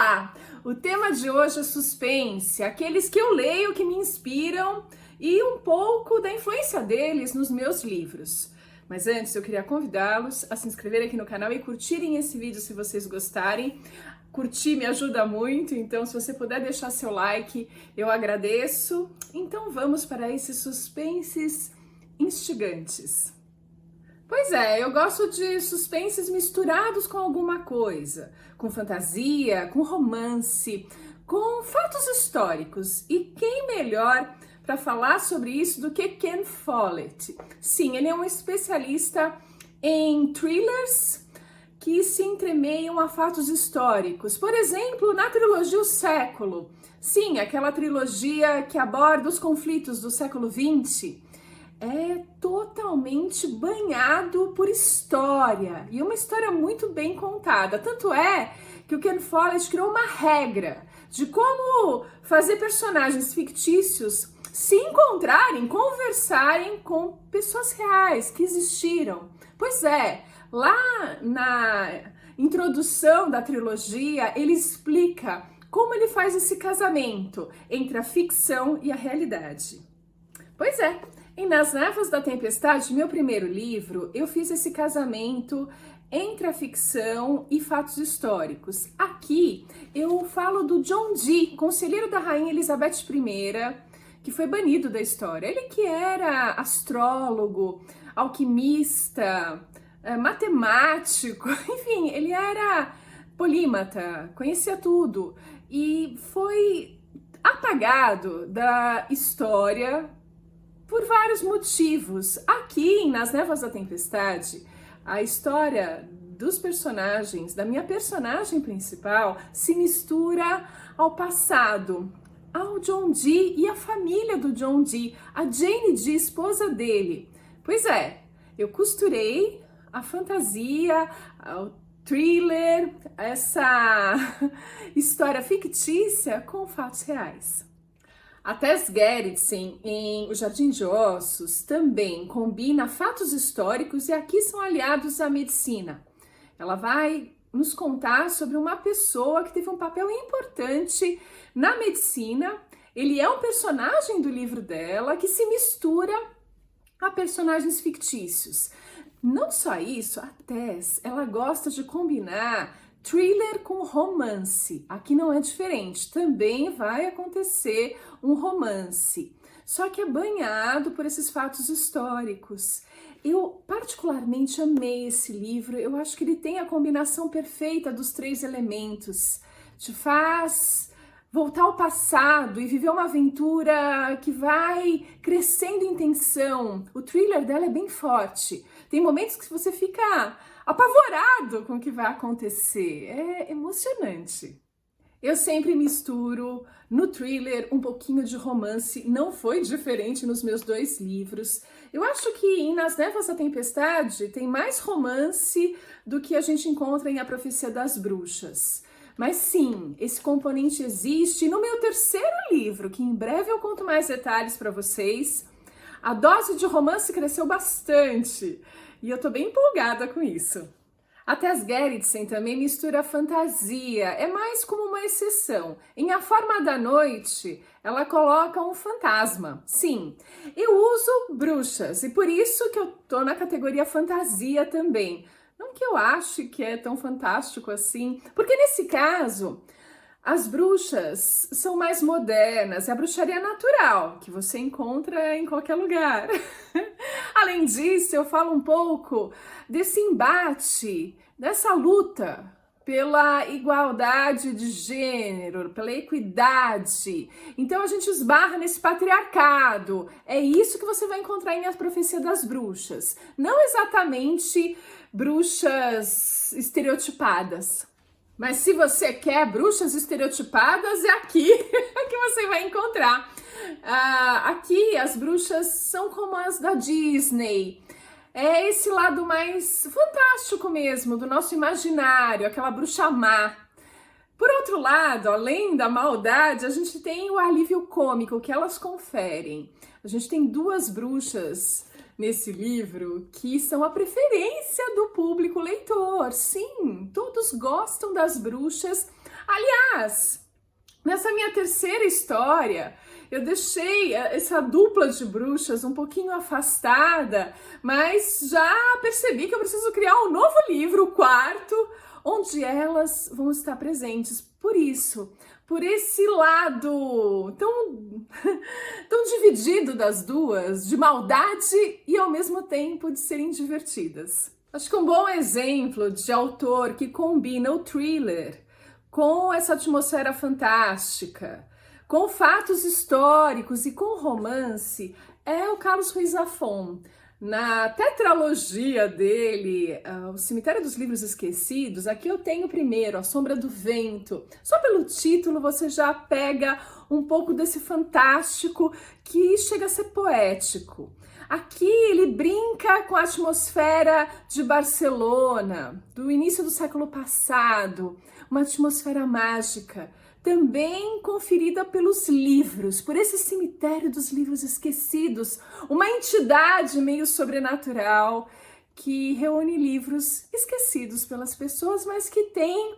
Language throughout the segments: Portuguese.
Olá! O tema de hoje é suspense, aqueles que eu leio que me inspiram e um pouco da influência deles nos meus livros. Mas antes eu queria convidá-los a se inscreverem aqui no canal e curtirem esse vídeo se vocês gostarem. Curtir me ajuda muito, então se você puder deixar seu like, eu agradeço. Então vamos para esses suspenses instigantes. Pois é, eu gosto de suspenses misturados com alguma coisa, com fantasia, com romance, com fatos históricos. E quem melhor para falar sobre isso do que Ken Follett? Sim, ele é um especialista em thrillers que se entremeiam a fatos históricos. Por exemplo, na trilogia O Século. Sim, aquela trilogia que aborda os conflitos do século XX. É totalmente banhado por história, e uma história muito bem contada. Tanto é que o Ken Follett criou uma regra de como fazer personagens fictícios se encontrarem, conversarem com pessoas reais que existiram. Pois é, lá na introdução da trilogia, ele explica como ele faz esse casamento entre a ficção e a realidade. Pois é, e Nas Névoas da Tempestade, meu primeiro livro, eu fiz esse casamento entre a ficção e fatos históricos. Aqui eu falo do John Dee, conselheiro da Rainha Elizabeth I, que foi banido da história. Ele que era astrólogo, alquimista, matemático, enfim, ele era polímata, conhecia tudo e foi apagado da história por vários motivos. Aqui, Nas Névoas da Tempestade, a história dos personagens, da minha personagem principal, se mistura ao passado, ao John Dee e à família do John Dee, a Jane Dee, esposa dele. Pois é, eu costurei a fantasia, o thriller, essa história fictícia com fatos reais. A Tess Gerritsen, em O Jardim de Ossos, também combina fatos históricos e aqui são aliados à medicina. Ela vai nos contar sobre uma pessoa que teve um papel importante na medicina. Ele é um personagem do livro dela que se mistura a personagens fictícios. Não só isso, a Tess, ela gosta de combinar thriller com romance. Aqui não é diferente, também vai acontecer um romance, só que é banhado por esses fatos históricos. Eu particularmente amei esse livro, eu acho que ele tem a combinação perfeita dos três elementos, te faz voltar ao passado e viver uma aventura que vai crescendo em tensão. O thriller dela é bem forte, tem momentos que você fica apavorado com o que vai acontecer, é emocionante. Eu sempre misturo no thriller um pouquinho de romance, não foi diferente nos meus dois livros. Eu acho que em Nas Névoas da Tempestade tem mais romance do que a gente encontra em A Profecia das Bruxas. Mas sim, esse componente existe. E no meu terceiro livro, que em breve eu conto mais detalhes para vocês, a dose de romance cresceu bastante. E eu tô bem empolgada com isso. A Tess Gerritsen também mistura fantasia, é mais como uma exceção. Em A Forma da Noite, ela coloca um fantasma. Sim, eu uso bruxas e por isso que eu tô na categoria fantasia também. Não que eu ache que é tão fantástico assim, porque nesse caso as bruxas são mais modernas, é a bruxaria natural, que você encontra em qualquer lugar. Além disso, eu falo um pouco desse embate, dessa luta pela igualdade de gênero, pela equidade. Então a gente esbarra nesse patriarcado. É isso que você vai encontrar em A Profecia das Bruxas. Não exatamente bruxas estereotipadas. Mas se você quer bruxas estereotipadas, é aqui que você vai encontrar. Aqui as bruxas são como as da Disney. É esse lado mais fantástico mesmo, do nosso imaginário, aquela bruxa má. Por outro lado, além da maldade, a gente tem o alívio cômico que elas conferem. A gente tem duas bruxas nesse livro que são a preferência do público leitor. Sim, todos gostam das bruxas Aliás, nessa minha terceira história, eu deixei essa dupla de bruxas um pouquinho afastada, mas já percebi que eu preciso criar um novo livro, o quarto, onde elas vão estar presentes. Por isso, por esse lado tão dividido das duas, de maldade e ao mesmo tempo de serem divertidas. Acho que um bom exemplo de autor que combina o thriller com essa atmosfera fantástica, com fatos históricos e com romance, é o Carlos Ruiz Zafón. Na tetralogia dele, O Cemitério dos Livros Esquecidos, aqui eu tenho primeiro A Sombra do Vento. Só pelo título você já pega um pouco desse fantástico que chega a ser poético. Aqui ele brinca com a atmosfera de Barcelona, do início do século passado, uma atmosfera mágica, também conferida pelos livros, por esse cemitério dos livros esquecidos, uma entidade meio sobrenatural que reúne livros esquecidos pelas pessoas, mas que tem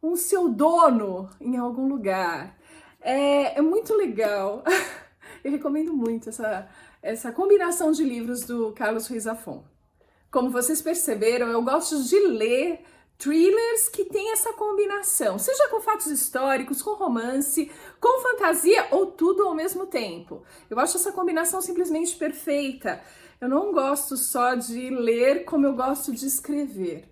um seu dono em algum lugar. É muito legal. Eu recomendo muito essa combinação de livros do Carlos Ruiz Zafón. Como vocês perceberam, eu gosto de ler thrillers que têm essa combinação, seja com fatos históricos, com romance, com fantasia ou tudo ao mesmo tempo. Eu acho essa combinação simplesmente perfeita. Eu não gosto só de ler como eu gosto de escrever.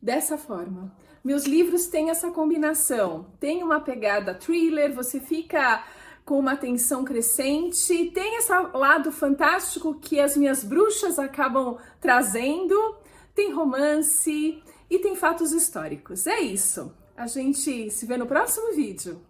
Dessa forma, meus livros têm essa combinação. Tem uma pegada thriller, você fica com uma tensão crescente, tem esse lado fantástico que as minhas bruxas acabam trazendo, tem romance e tem fatos históricos. É isso. A gente se vê no próximo vídeo.